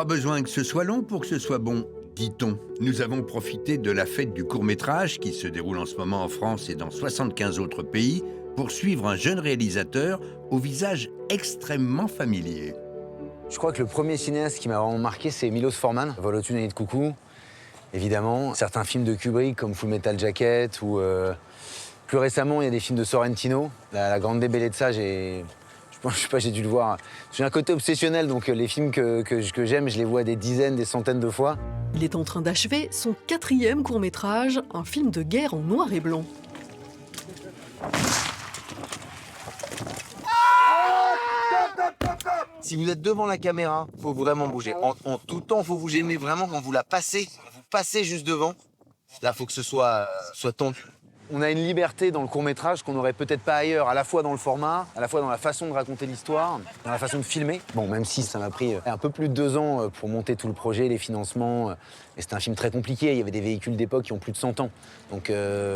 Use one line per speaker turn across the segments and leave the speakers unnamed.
Pas besoin que ce soit long pour que ce soit bon, dit-on. Nous avons profité de la fête du court-métrage qui se déroule en ce moment en France et dans 75 autres pays pour suivre un jeune réalisateur au visage extrêmement familier.
Je crois que le premier cinéaste qui m'a vraiment marqué, c'est Milos Forman, Vol au-dessus d'un nid de coucou. Évidemment, certains films de Kubrick comme Full Metal Jacket ou plus récemment, il y a des films de Sorrentino. La grande bellezza, je sais pas, j'ai dû le voir. J'ai un côté obsessionnel, donc les films que j'aime, je les vois des dizaines, des centaines de fois.
Il est en train d'achever son 4e court-métrage, un film de guerre en noir et blanc.
Si vous êtes devant la caméra, faut vraiment bouger. En tout temps, faut bouger, mais vraiment quand vous la passez, vous passez juste devant, là, faut que ce soit tendu. On a une liberté dans le court-métrage qu'on n'aurait peut-être pas ailleurs, à la fois dans le format, à la fois dans la façon de raconter l'histoire, dans la façon de filmer. Bon, même si ça m'a pris un peu plus de 2 ans pour monter tout le projet, les financements, et c'était un film très compliqué. Il y avait des véhicules d'époque qui ont plus de 100 ans. Donc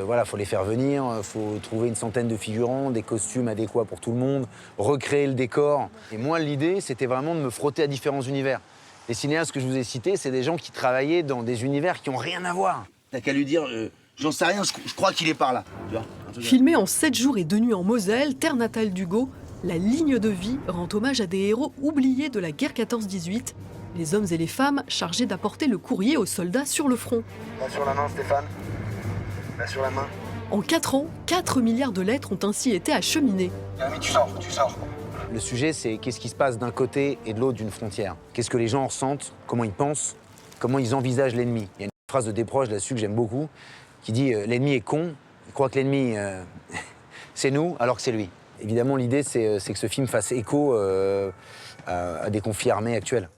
voilà, faut les faire venir, faut trouver une centaine de figurants, des costumes adéquats pour tout le monde, recréer le décor. Et moi, l'idée, c'était vraiment de me frotter à différents univers. Les cinéastes que je vous ai cités, c'est des gens qui travaillaient dans des univers qui n'ont rien à voir. T'as qu'à lui dire... J'en sais rien, je crois qu'il est par là. Tu vois,
filmé en 7 jours et 2 nuits en Moselle, terre natale d'Hugo, La ligne de vie rend hommage à des héros oubliés de la guerre 14-18, les hommes et les femmes chargés d'apporter le courrier aux soldats sur le front.
Là sur la main, Stéphane. Là sur la main.
En 4 ans, 4 milliards de lettres ont ainsi été acheminées.
Ah oui, tu sors. Le sujet, c'est qu'est-ce qui se passe d'un côté et de l'autre d'une frontière. Qu'est-ce que les gens ressentent, comment ils pensent, comment ils envisagent l'ennemi. Il y a une phrase de Desproges là-dessus que j'aime beaucoup, qui dit l'ennemi est con, il croit que l'ennemi c'est nous alors que c'est lui. Évidemment, l'idée c'est que ce film fasse écho à des conflits armés actuels.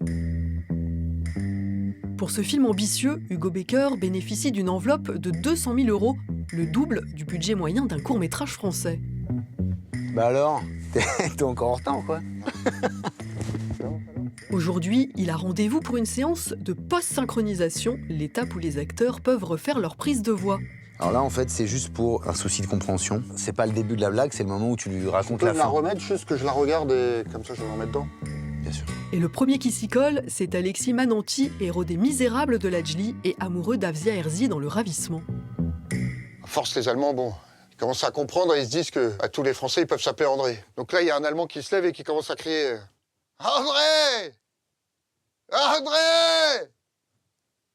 Pour ce film ambitieux, Hugo Becker bénéficie d'une enveloppe de 200 000 €, le double du budget moyen d'un court-métrage français.
Bah alors, t'es encore en retard quoi.
Aujourd'hui, il a rendez-vous pour une séance de post-synchronisation, l'étape où les acteurs peuvent refaire leur prise de voix.
Alors là, en fait, c'est juste pour un souci de compréhension. C'est pas le début de la blague, c'est le moment où tu lui racontes la fin.
Tu peux me la remettre, juste que je la regarde et comme ça je vais m'en mettre dedans.
Bien sûr.
Et le premier qui s'y colle, c'est Alexis Mananti, héros des Misérables de Lajli et amoureux d'Afzia Herzi dans Le Ravissement.
À force, les Allemands, bon, ils commencent à comprendre et ils se disent que à tous les Français, ils peuvent s'appeler André. Donc là, il y a un Allemand qui se lève et qui commence à crier « André ! André !»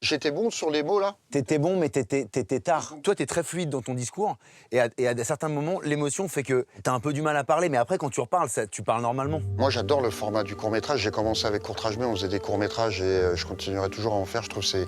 J'étais bon sur les mots, là.
T'étais bon, mais t'étais tard. Toi, t'es très fluide dans ton discours, et à certains moments, l'émotion fait que t'as un peu du mal à parler, mais après, quand tu reparles, tu parles normalement.
Moi, j'adore le format du court-métrage. J'ai commencé avec Courtrage, on faisait des courts-métrages et je continuerai toujours à en faire. Je trouve que c'est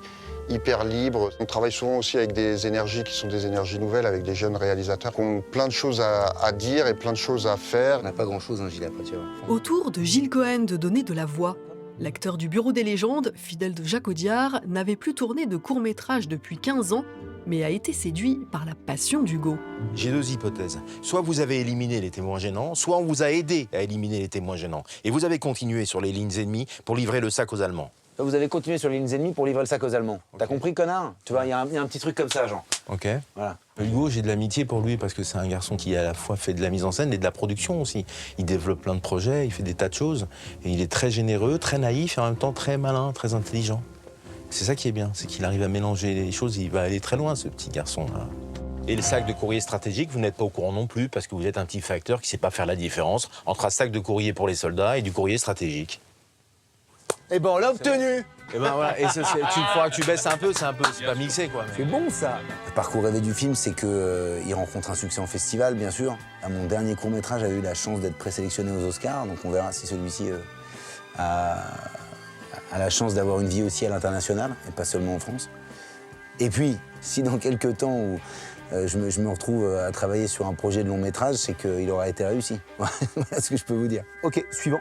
hyper libre. On travaille souvent aussi avec des énergies qui sont des énergies nouvelles, avec des jeunes réalisateurs qui ont plein de choses à dire et plein de choses à faire.
On n'a pas grand-chose, hein, Gilles, après, tu vois.
Autour de Gilles Cohen de donner de la voix. L'acteur du Bureau des légendes, fidèle de Jacques Audiard, n'avait plus tourné de court-métrage depuis 15 ans, mais a été séduit par la passion d'Hugo.
J'ai 2 hypothèses. Soit vous avez éliminé les témoins gênants, soit on vous a aidé à éliminer les témoins gênants. Et vous avez continué sur les lignes ennemies pour livrer le sac aux Allemands.
Vous avez continué sur les lignes ennemies pour livrer le sac aux Allemands. Okay. T'as compris, connard? Tu vois, il y a un petit truc comme ça, genre.
Ok.
Voilà.
Hugo, j'ai de l'amitié pour lui parce que c'est un garçon qui à la fois fait de la mise en scène et de la production aussi. Il développe plein de projets, il fait des tas de choses. Et il est très généreux, très naïf et en même temps très malin, très intelligent. C'est ça qui est bien, c'est qu'il arrive à mélanger les choses. Il va aller très loin, ce petit garçon-là. Et le sac de courrier stratégique, vous n'êtes pas au courant non plus parce que vous êtes un petit facteur qui ne sait pas faire la différence entre un sac de courrier pour les soldats et du courrier stratégique.
Eh ben, on l'a obtenu!
Et ben voilà, et il faudra que tu baisses un peu, c'est pas mixé quoi.
C'est bon ça! Le parcours rêvé du film, c'est qu'il rencontre un succès en festival, bien sûr. Mon dernier court-métrage a eu la chance d'être présélectionné aux Oscars, donc on verra si celui-ci a la chance d'avoir une vie aussi à l'international, et pas seulement en France. Et puis, si dans quelques temps où je me retrouve à travailler sur un projet de long-métrage, c'est qu'il aura été réussi. Voilà ce que je peux vous dire. Ok, suivant.